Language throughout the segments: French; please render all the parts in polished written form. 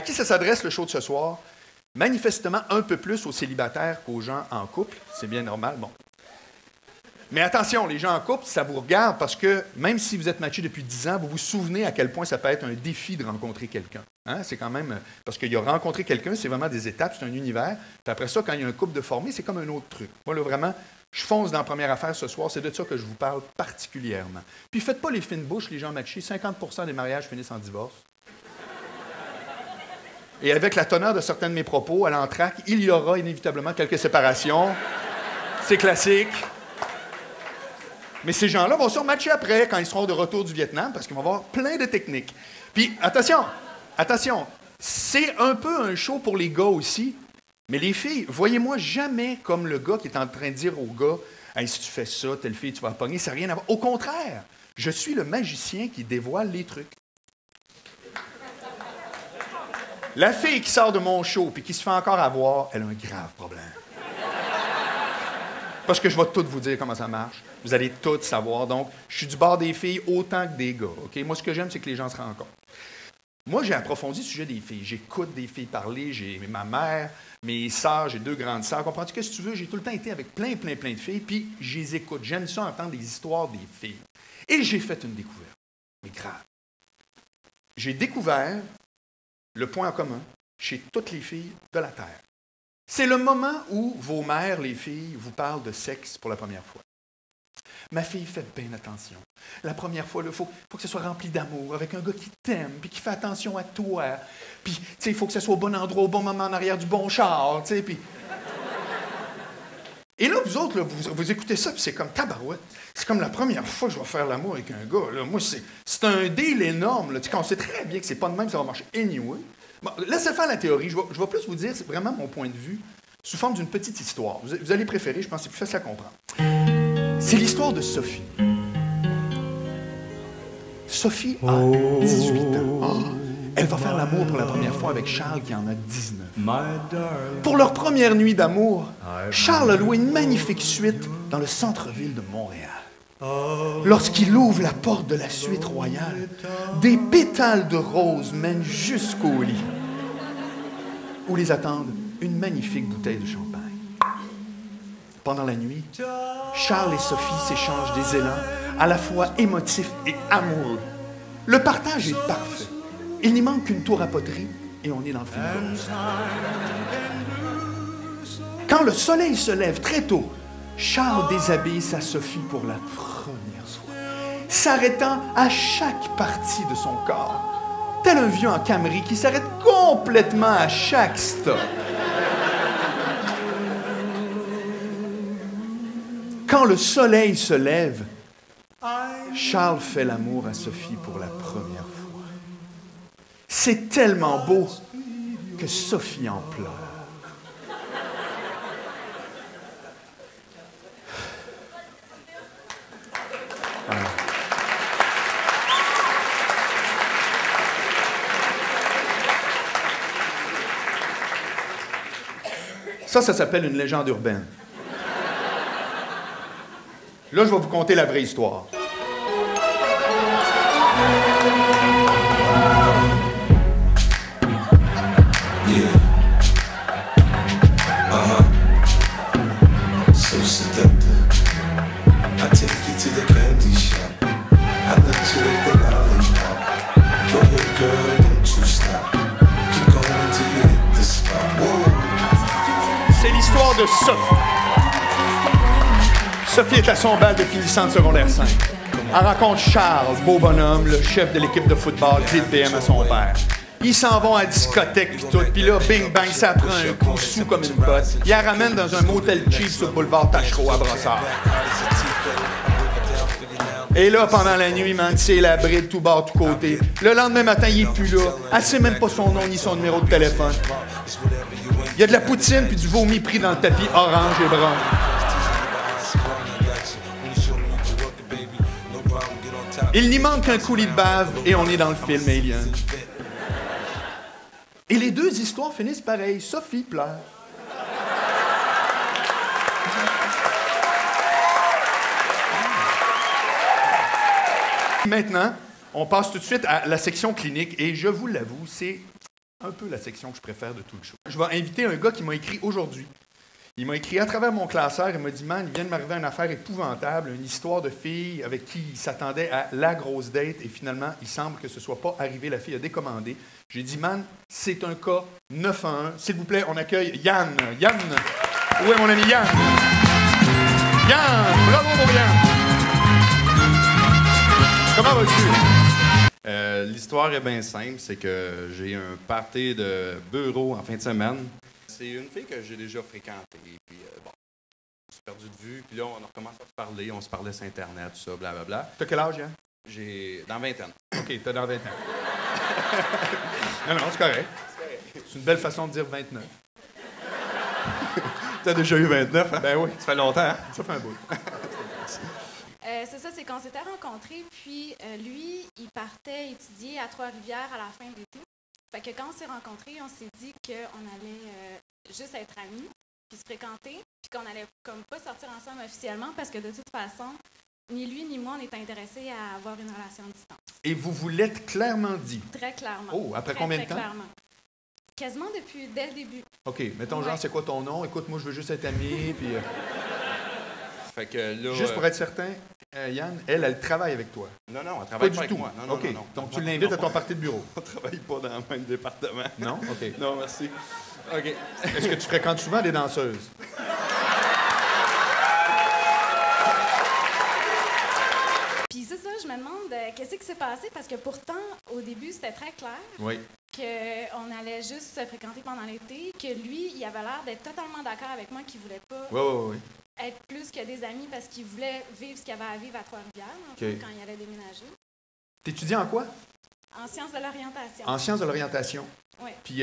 qui ça s'adresse, le show de ce soir? Manifestement un peu plus aux célibataires qu'aux gens en couple. C'est bien normal, bon. Mais attention, les gens en couple, ça vous regarde parce que même si vous êtes matchés depuis 10 ans, vous vous souvenez à quel point ça peut être un défi de rencontrer quelqu'un. Hein? C'est quand même... Parce qu'il y a rencontré quelqu'un, c'est vraiment des étapes, c'est un univers. Puis après ça, quand il y a un couple de formé, c'est comme un autre truc. Moi, là, vraiment, je fonce dans la première affaire ce soir. C'est de ça que je vous parle particulièrement. Puis faites pas les fines bouches, les gens matchés. 50% des mariages finissent en divorce. Et avec la teneur de certains de mes propos, à l'entraque, il y aura inévitablement quelques séparations. C'est classique. Mais ces gens-là vont se rematcher après, quand ils seront de retour du Vietnam, parce qu'ils vont avoir plein de techniques. Puis, attention, c'est un peu un show pour les gars aussi, mais les filles, voyez-moi jamais comme le gars qui est en train de dire au gars « Hey, si tu fais ça, telle fille, tu vas pogner », ça n'a rien à voir. Au contraire, je suis le magicien qui dévoile les trucs. La fille qui sort de mon show et qui se fait encore avoir, elle a un grave problème. Parce que je vais tout vous dire comment ça marche. Vous allez tout savoir. Donc, je suis du bord des filles autant que des gars. Okay? Moi, ce que j'aime, c'est que les gens se rencontrent. Moi, j'ai approfondi le sujet des filles. J'écoute des filles parler. J'ai ma mère, mes sœurs, j'ai 2 grandes sœurs. Comprends-tu que si tu veux, j'ai tout le temps été avec plein de filles, puis je les écoute. J'aime ça entendre des histoires des filles. Et j'ai fait une découverte. Mais grave. J'ai découvert le point en commun chez toutes les filles de la Terre. C'est le moment où vos mères, les filles, vous parlent de sexe pour la première fois. Ma fille, faites bien attention. La première fois, il faut que ce soit rempli d'amour, avec un gars qui t'aime, puis qui fait attention à toi. Puis, tu sais, il faut que ce soit au bon endroit, au bon moment, en arrière du bon char, tu sais, puis... Et là, vous autres, là, vous écoutez ça, puis c'est comme tabarouette. C'est comme la première fois que je vais faire l'amour avec un gars. Là. Moi, c'est un deal énorme. Là. Tu sais, quand on sait très bien que c'est pas de même, ça va marcher anyway. Bon, laissez faire la théorie. Je vais plus vous dire, c'est vraiment mon point de vue, sous forme d'une petite histoire. Vous allez préférer, je pense que c'est plus facile à comprendre. C'est l'histoire de Sophie. Sophie a 18 ans. Oh, elle va faire l'amour pour la première fois avec Charles qui en a 19. Pour leur première nuit d'amour, Charles a loué une magnifique suite dans le centre-ville de Montréal. Lorsqu'il ouvre la porte de la suite royale, des pétales de rose mènent jusqu'au lit, où les attendent une magnifique bouteille de champagne. Pendant la nuit, Charles et Sophie s'échangent des élans à la fois émotifs et amoureux. Le partage est parfait. Il n'y manque qu'une tour à poterie et on est dans le film rose. Quand le soleil se lève très tôt, Charles déshabille sa Sophie pour la première fois, s'arrêtant à chaque partie de son corps, tel un vieux en Camry qui s'arrête complètement à chaque stop. Quand le soleil se lève, Charles fait l'amour à Sophie pour la première fois. C'est tellement beau que Sophie en pleure. Ça s'appelle une légende urbaine. Là, je vais vous conter la vraie histoire. Yeah. So seductive. I take you to the candy shop. I let you lick the lollipop. Go ahead, girl, don't you stop. Keep going till you hit the spot. Whoa. C'est l'histoire de Sophie. Sophie est à son bal de finissant de secondaire 5. Elle rencontre Charles, beau bonhomme, le chef de l'équipe de football, clé de BM à son père. Ils s'en vont à la discothèque pis tout, pis là, bing bang, ça prend un coup sous comme une botte. Ils la ramènent dans un motel cheap sur le boulevard Tachereau à Brossard. Et là, pendant la nuit, man, c'est la bride tout bord, tout côté. Le lendemain matin, il est plus là. Elle sait même pas son nom ni son numéro de téléphone. Il y a de la poutine puis du vomi pris dans le tapis orange et brun. Il n'y manque qu'un coulis de bave et on est dans le film Alien. Et les deux histoires finissent pareil. Sophie pleure. Maintenant, on passe tout de suite à la section clinique et je vous l'avoue, c'est un peu la section que je préfère de tout le show. Je vais inviter un gars qui m'a écrit aujourd'hui. Il m'a écrit à travers mon classeur, il m'a dit « Man, il vient de m'arriver une affaire épouvantable, une histoire de fille avec qui il s'attendait à la grosse date et finalement, il semble que ce ne soit pas arrivé, la fille a décommandé. » J'ai dit « Man, c'est un cas 9 à 1. S'il vous plaît, on accueille Yann. Yann, où est mon ami Yann? Yann, bravo mon Yann! Comment vas-tu? L'histoire est bien simple, c'est que j'ai un party de bureau en fin de semaine. C'est une fille que j'ai déjà fréquentée, puis bon, on s'est perdu de vue, puis là, on a recommencé à se parler, on se parlait sur Internet, tout ça, blablabla. T'as quel âge, Yann? J'ai dans vingtaine. OK, t'as dans 20 ans. Non, c'est correct. C'est une belle façon de dire 29. T'as déjà eu 29, hein? Ben oui. Ça fait longtemps, hein? Ça fait un bout. C'est ça, c'est qu'on s'était rencontrés, puis lui, il partait étudier à Trois-Rivières à la fin de l'été. Fait que quand on s'est rencontrés, on s'est dit qu'on allait juste être amis, puis se fréquenter, puis qu'on allait comme pas sortir ensemble officiellement, parce que de toute façon, ni lui ni moi, on était intéressés à avoir une relation à distance. Et vous vous l'êtes clairement dit? Très clairement. Oh, après très, combien de très temps? Clairement. Quasiment dès le début. OK, mettons genre, c'est quoi ton nom? Écoute, moi, je veux juste être ami, puis... Fait que là... Juste pour être certain, Yann, elle travaille avec toi. Non, elle travaille pas du avec tout. moi. Non, OK, non. donc tu l'invites à ton party de bureau. On travaille pas dans le même département. Non? OK. Non, merci. OK. Est-ce que tu fréquentes souvent des danseuses? Puis c'est ça, je me demande qu'est-ce qui s'est passé, parce que pourtant, au début, c'était très clair. Oui. Qu'on allait juste se fréquenter pendant l'été, que lui, il avait l'air d'être totalement d'accord avec moi, qu'il voulait pas Oui. être plus que des amis parce qu'il voulait vivre ce qu'il avait à vivre à Trois-Rivières, en fait, quand il allait déménager. T'étudies en quoi? En sciences de l'orientation. En sciences de l'orientation. Oui. Puis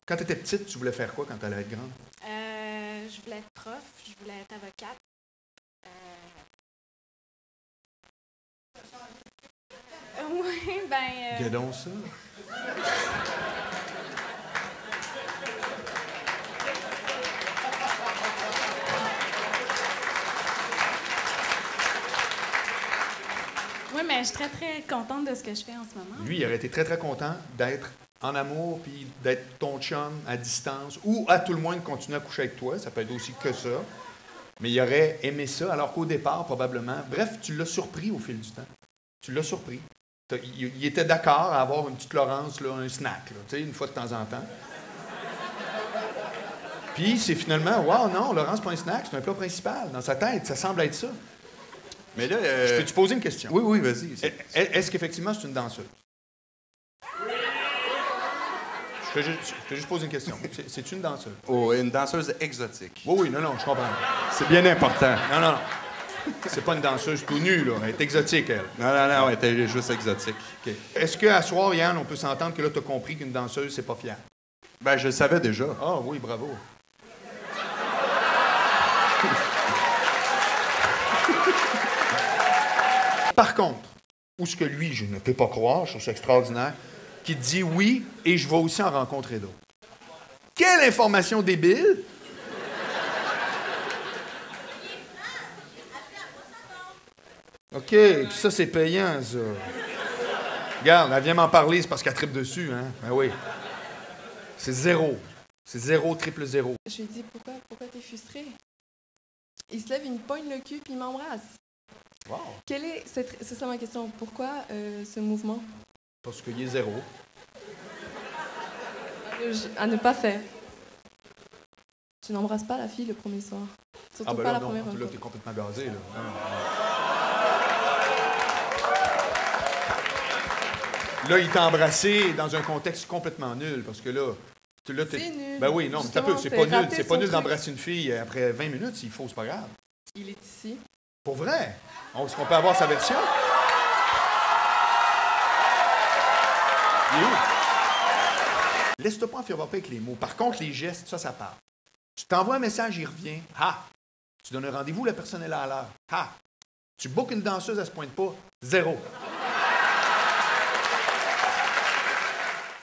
quand tu étais petite, tu voulais faire quoi quand tu allais être grande? Je voulais être prof, je voulais être avocate. Oui, ben... Dis donc ça. Oui, mais je suis très, très contente de ce que je fais en ce moment. Lui, il aurait été très, très content d'être en amour, puis d'être ton chum à distance, ou à tout le moins de continuer à coucher avec toi. Ça peut être aussi que ça. Mais il aurait aimé ça, alors qu'au départ, probablement... Bref, tu l'as surpris au fil du temps. Tu l'as surpris. Il était d'accord à avoir une petite Laurence, là, un snack, là, une fois de temps en temps. Puis c'est finalement, wow, non, Laurence, c'est pas un snack, c'est un plat principal. Dans sa tête, ça semble être ça. Mais là... Je peux te poser une question? Oui, vas-y. Est-ce qu'effectivement, c'est une danseuse? Je te juste poser une question. C'est une danseuse? Oh, une danseuse exotique. Oui, non, je comprends. C'est bien important. Non. C'est pas une danseuse tout nue, là. Elle est exotique, elle. Non, elle était juste exotique. Okay. Est-ce qu'à soir, Yann, on peut s'entendre que là, tu as compris qu'une danseuse, c'est pas fiable? Ben, je le savais déjà. Ah oui, bravo. Par contre, où ce que lui, je ne peux pas croire, je trouve ça extraordinaire, qui dit oui, et je vais aussi en rencontrer d'autres. Quelle information débile! OK, puis ça, c'est payant, ça. Regarde, elle vient m'en parler, c'est parce qu'elle tripe dessus, hein? Ben oui. C'est zéro. C'est 0, triple 0. Je lui ai dit, pourquoi t'es frustré? Il se lève, il me poigne le cul, puis il m'embrasse. Wow. C'est ça ma question. Pourquoi ce mouvement? Parce qu'il est 0. À ne pas faire. Tu n'embrasses pas la fille le premier soir. Surtout pas la première fois. Là, t'es complètement gazé, là. Là, il t'a embrassé dans un contexte complètement nul, parce que là... C'est nul. Ben oui, non, mais Justement, c'est pas nul. C'est pas nul truc. d'embrasser une fille après 20 minutes, s'il faut, c'est pas grave. Il est ici. Pour vrai? Est-ce qu'on peut avoir sa version? Il est où? Laisse-toi pas enfermer avec les mots. Par contre, les gestes, ça part. Tu t'envoies un message, il revient. Ah! Tu donnes un rendez-vous, la personne est là à l'heure. Ah! Tu bookes une danseuse, elle se pointe pas. 0.